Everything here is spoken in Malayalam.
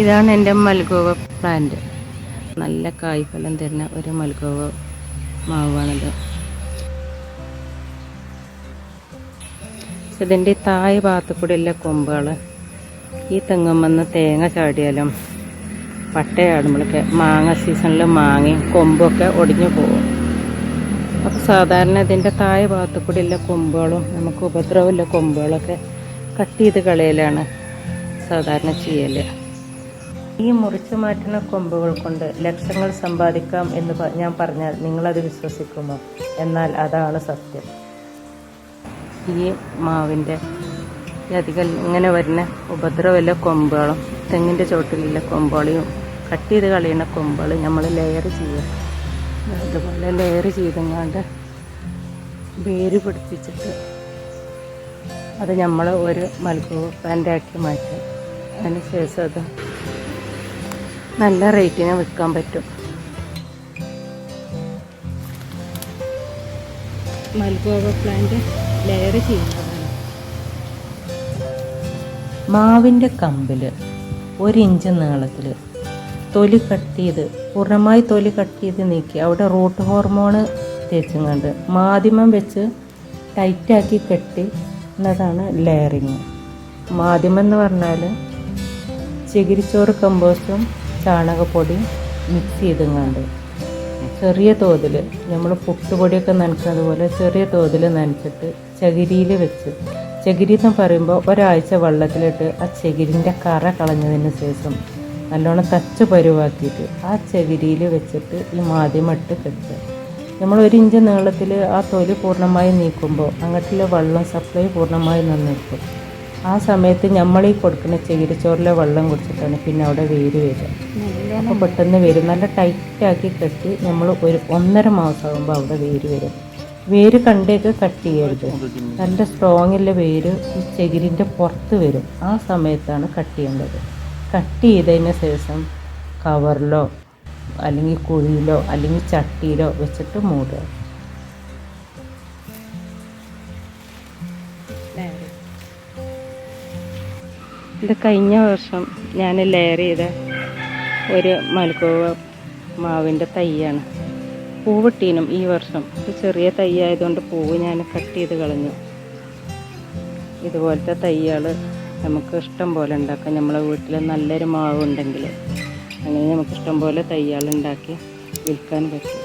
ഇതാണ് എൻ്റെ മൽഗോവ പ്ലാന്റ്. നല്ല കായ്ഫലം തരുന്ന ഒരു മൽഗോവ മാവാണിത്. ഇതിൻ്റെ താഴെ ഭാഗത്ത് കൂടെയുള്ള കൊമ്പുകൾ ഈ തെങ്ങുമെന്ന് തേങ്ങ ചാടിയാലും പട്ടയാടുമ്പോഴൊക്കെ മാങ്ങ സീസണിൽ മാങ്ങയും കൊമ്പൊക്കെ ഒടിഞ്ഞു പോകും. അപ്പോൾ സാധാരണ ഇതിൻ്റെ താഴെ ഭാഗത്ത് കൂടെയുള്ള കൊമ്പുകളും നമുക്ക് ഉപദ്രവമുള്ള കൊമ്പുകളൊക്കെ കട്ട് ചെയ്ത് കളയലാണ് സാധാരണ ചെയ്യൽ. ഈ മുറിച്ചു മാറ്റുന്ന കൊമ്പുകൾ കൊണ്ട് ലക്ഷങ്ങൾ സമ്പാദിക്കാം എന്ന് ഞാൻ പറഞ്ഞാൽ നിങ്ങളത് വിശ്വസിക്കുമോ? എന്നാൽ അതാണ് സത്യം. ഈ മാവിൻ്റെ അധികം ഇങ്ങനെ വരുന്ന ഉപദ്രവമുള്ള കൊമ്പുകളും തെങ്ങിൻ്റെ ചോട്ടിലുള്ള കൊമ്പുകളെയും കട്ട് ചെയ്ത് കളയുന്ന കൊമ്പുകൾ നമ്മൾ ലെയർ ചെയ്യുക. അതുപോലെ ലെയർ ചെയ്തെങ്ങാണ്ട് വേര് പിടിപ്പിച്ചിട്ട് അത് നമ്മൾ ഒരു മൽഗോവ പ്ലാന്റാക്കി മാറ്റും. അതിന് ശേഷം അത് നല്ല റേറ്റിന് വിൽക്കാൻ പറ്റും. മൽഗോവ പ്ലാന്റ് ലെയർ ചെയ്യുന്നതാണ്. മാവിൻ്റെ കമ്പിൽ 1 ഇഞ്ച് നീളത്തിൽ തൊലി കട്ട് ചെയ്ത് പൂർണ്ണമായി തൊലി കട്ട് ചെയ്ത് നീക്കി അവിടെ റൂട്ട് ഹോർമോണ് തേച്ചുങ്ങാണ്ട് മാധ്യമം വെച്ച് ടൈറ്റാക്കി കെട്ടി എന്നതാണ് ലെയറിങ്. മാധ്യമം എന്ന് പറഞ്ഞാൽ ചകിരിച്ചോറ് കമ്പോസ്റ്റും ചാണകപ്പൊടിയും മിക്സ് ചെയ്തെങ്ങാണ്ട് ചെറിയ തോതിൽ നമ്മൾ പുട്ടുപൊടിയൊക്കെ നനയ്ക്കുന്നത് പോലെ ചെറിയ തോതിൽ നനച്ചിട്ട് ചകിരിയിൽ വെച്ച്, ചകിരി എന്ന് പറയുമ്പോൾ ഒരാഴ്ച വെള്ളത്തിലിട്ട് ആ ചകിരിൻ്റെ കറ കളഞ്ഞതിന് ശേഷം നല്ലോണം തച്ച് പരുവാക്കിയിട്ട് ആ ചകിരിയിൽ വെച്ചിട്ട് ഈ മാധ്യമം ഇട്ട് കെട്ടുക. നമ്മൾ 1 ഇഞ്ച് നീളത്തിൽ ആ തൊലി പൂർണ്ണമായി നീക്കുമ്പോൾ അങ്ങോട്ടുള്ള വെള്ളം സപ്ലൈ പൂർണ്ണമായി നിൽക്കും. ആ സമയത്ത് നമ്മൾ ഈ കൊടുക്കുന്ന ചകിരിച്ചോറിലെ വെള്ളം കുടിച്ചിട്ടാണ് പിന്നെ അവിടെ വേര് വരിക. അപ്പോൾ പെട്ടെന്ന് വരും. നല്ല ടൈറ്റാക്കി കെട്ടി നമ്മൾ 1.5 മാസമാകുമ്പോൾ അവിടെ വേര് വരും. വേര് കണ്ടേക്ക് കട്ട് ചെയ്യരുത്. നല്ല സ്ട്രോങ്ങുള്ള വേര് ഈ ചകിരിൻ്റെ പുറത്ത് വരും. ആ സമയത്താണ് കട്ട് ചെയ്യേണ്ടത്. കട്ട് ചെയ്തതിന് ശേഷം കവറിലോ അല്ലെങ്കിൽ കുഴിയിലോ അല്ലെങ്കിൽ ചട്ടിയിലോ വെച്ചിട്ട് മൂടുക. ഇത് കഴിഞ്ഞ വർഷം ഞാൻ ലെയർ ചെയ്ത ഒരു മൽഗോവ മാവിൻ്റെ തൈയാണ്. പൂവിട്ടീനും ഈ വർഷം. ചെറിയ തൈ ആയതുകൊണ്ട് പൂവ് ഞാൻ കട്ട് ചെയ്ത് കളഞ്ഞു. ഇതുപോലത്തെ തൈകൾ നമുക്ക് ഇഷ്ടം പോലെ ഉണ്ടാക്കാം. നമ്മളെ വീട്ടിൽ നല്ലൊരു മാവ് ഉണ്ടെങ്കിൽ അങ്ങനെ നമുക്ക് ഇഷ്ടം പോലെ തൈകൾ ഉണ്ടാക്കി വിൽക്കാൻ പറ്റും.